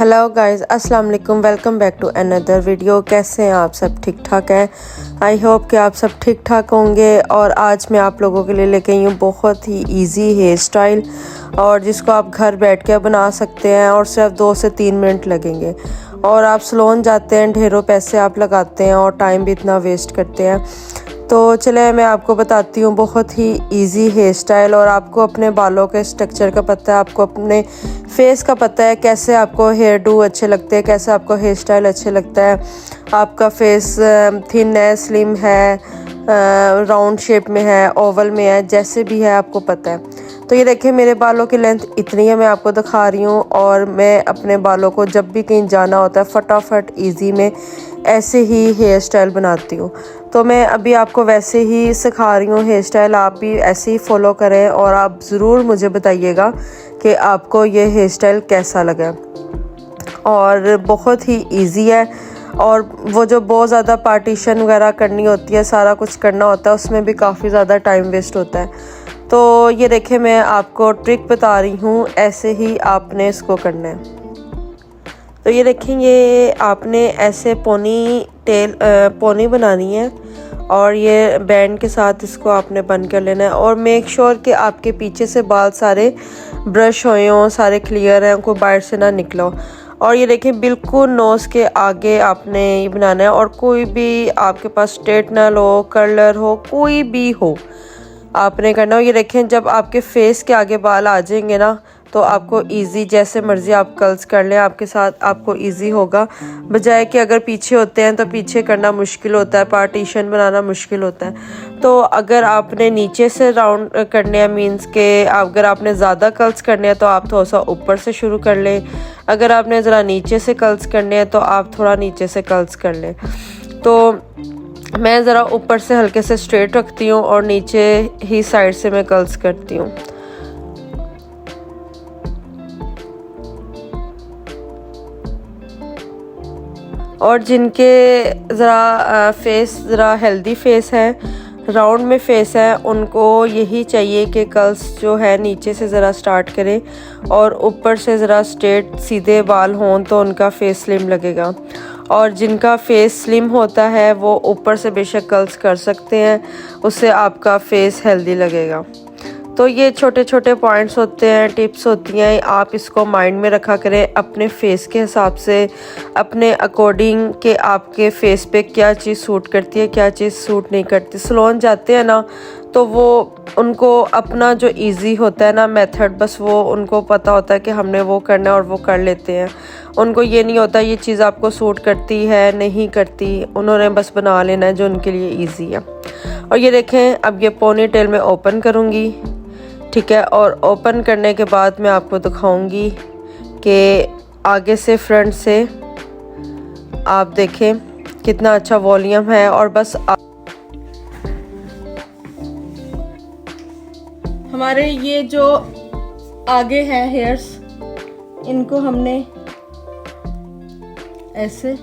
Hello guys, अस्सलाम वालेकुम। Welcome back to another video. कैसे हैं आप सब? ठीक ठाक हैं? आई होप कि आप सब ठीक ठाक होंगे। और आज मैं आप लोगों के लिए लेके आई हूँ बहुत ही इजी हेयर स्टाइल, और जिसको आप घर बैठ के बना सकते हैं और सिर्फ 2 से 3 मिनट लगेंगे। और आप सैलून जाते हैं, ढेरों पैसे आप लगाते हैं और टाइम भी इतना वेस्ट करते हैं। तो चले मैं आपको बताती हूँ बहुत ही इजी हेयर स्टाइल। और आपको अपने बालों के स्ट्रक्चर का पता है, आपको अपने फेस का पता है, कैसे आपको हेयर डू अच्छे लगते हैं, कैसे आपको हेयर स्टाइल अच्छे लगता है। आपका फेस थिन है, स्लिम है, राउंड शेप में है, ओवल में है, जैसे भी है आपको पता है। तो ये देखिए मेरे बालों की लेंथ इतनी है, मैं आपको दिखा रही हूँ। और मैं अपने बालों को जब भी कहीं जाना होता है फटाफट इजी में ऐसे ही हेयर स्टाइल बनाती हूँ। तो मैं अभी आपको वैसे ही सिखा रही हूँ हेयर स्टाइल, आप भी ऐसे ही फॉलो करें। और आप ज़रूर मुझे बताइएगा कि आपको ये हेयर स्टाइल कैसा लगा। और बहुत ही इजी है। और वो जो बहुत ज़्यादा पार्टीशन वगैरह करनी होती है, सारा कुछ करना होता है, उसमें भी काफ़ी ज़्यादा टाइम वेस्ट होता है। तो ये देखें मैं आपको ट्रिक बता रही हूँ, ऐसे ही आपने इसको करना है। तो ये देखें, ये आपने ऐसे पोनी बनानी है और ये बैंड के साथ इसको आपने बंद कर लेना है। और मेक श्योर कि आपके पीछे से बाल सारे ब्रश हुए हों, सारे क्लियर हैं, कोई बाहर से ना निकला हो। और ये देखें बिल्कुल नोज़ के आगे आपने ये बनाना है। और कोई भी आपके पास स्ट्रेटनर हो, कर्लर हो, कोई भी हो, आपने करना हो। ये देखें जब आपके फेस के आगे बाल आ जाएंगे ना, तो आपको इजी जैसे मर्जी आप कर्ल्स कर लें, आपके साथ आपको इजी होगा। बजाय कि अगर पीछे होते हैं तो पीछे करना मुश्किल होता है, पार्टीशन बनाना मुश्किल होता है। तो अगर आपने नीचे से राउंड करने हैं, मीन्स के अगर आपने ज़्यादा कर्ल्स करने हैं तो आप थोड़ा सा ऊपर से शुरू कर लें। अगर आपने ज़रा नीचे से कर्ल्स करने हैं तो आप थोड़ा नीचे से कर्ल्स कर लें। तो मैं ज़रा ऊपर से हल्के से स्ट्रेट रखती हूँ और नीचे ही साइड से मैं कर्ल्स करती हूँ। और जिनके ज़रा फेस ज़रा हेल्दी फेस है, राउंड में फेस है, उनको यही चाहिए कि कर्ल्स जो है नीचे से ज़रा स्टार्ट करें और ऊपर से ज़रा स्ट्रेट सीधे बाल हों तो उनका फेस स्लिम लगेगा। और जिनका फेस स्लिम होता है वो ऊपर से बेशक कर्ल्स कर सकते हैं, उससे आपका फेस हेल्दी लगेगा। तो ये छोटे छोटे पॉइंट्स होते हैं, टिप्स होती हैं, आप इसको माइंड में रखा करें अपने फेस के हिसाब से, अपने अकॉर्डिंग कि आपके फेस पे क्या चीज़ सूट करती है, क्या चीज़ सूट नहीं करती। सैलून जाते हैं ना, तो वो उनको अपना जो इजी होता है ना मेथड, बस वो उनको पता होता है कि हमने वो करना है और वो कर लेते हैं। उनको ये नहीं होता ये चीज़ आपको सूट करती है नहीं करती, उन्होंने बस बना लेना है जो उनके लिए ईजी है। और ये देखें अब ये पोनी टेल में ओपन करूँगी, ठीक है। और ओपन करने के बाद मैं आपको दिखाऊंगी कि आगे से फ्रंट से आप देखें कितना अच्छा वॉल्यूम है। और बस हमारे ये जो आगे है हेयर्स, इनको हमने ऐसे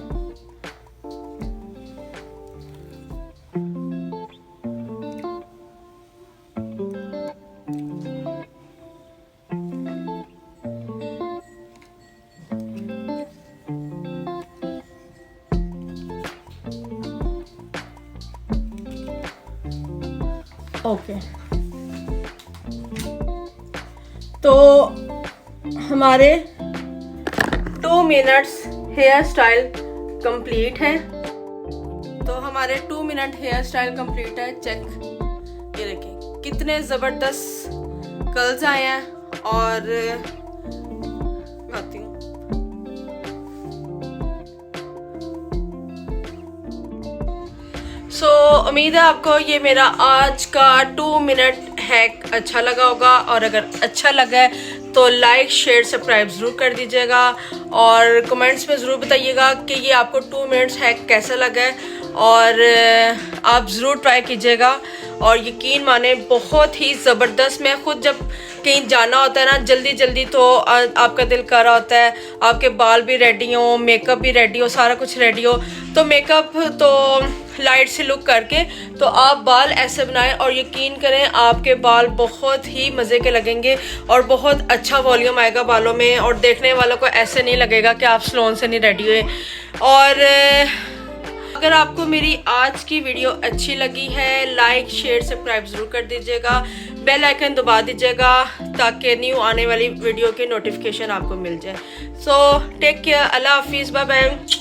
ओके। तो हमारे 2 मिनट्स हेयर स्टाइल कंप्लीट है। तो हमारे 2 मिनट हेयर स्टाइल कंप्लीट है। चेक, ये देखें कितने ज़बरदस्त कर्ल्स आए हैं। और आती हूँ, उम्मीद है आपको ये मेरा आज का 2 मिनट हैक अच्छा लगा होगा। और अगर अच्छा लगा है तो लाइक शेयर सब्सक्राइब ज़रूर कर दीजिएगा। और कमेंट्स में ज़रूर बताइएगा कि ये आपको 2 मिनट्स हैक कैसा लगा है। और आप ज़रूर ट्राई कीजिएगा और यकीन माने बहुत ही ज़बरदस्त। मैं खुद जब कहीं जाना होता है ना जल्दी जल्दी, तो आपका दिल कर रहा होता है आपके बाल भी रेडी हो, मेकअप भी रेडी हो, सारा कुछ रेडी हो, तो मेकअप तो लाइट से लुक करके। तो आप बाल ऐसे बनाएं और यकीन करें आपके बाल बहुत ही मज़े के लगेंगे और बहुत अच्छा वॉल्यूम आएगा बालों में, और देखने वालों को ऐसे नहीं लगेगा कि आप सैलून से नहीं रेडी हुए। और अगर आपको मेरी आज की वीडियो अच्छी लगी है, लाइक शेयर सब्सक्राइब ज़रूर कर दीजिएगा, बेल आइकन दबा दीजिएगा ताकि न्यू आने वाली वीडियो की नोटिफिकेशन आपको मिल जाए। सो टेक केयर, अल्लाह हाफिज़, बाय बाय।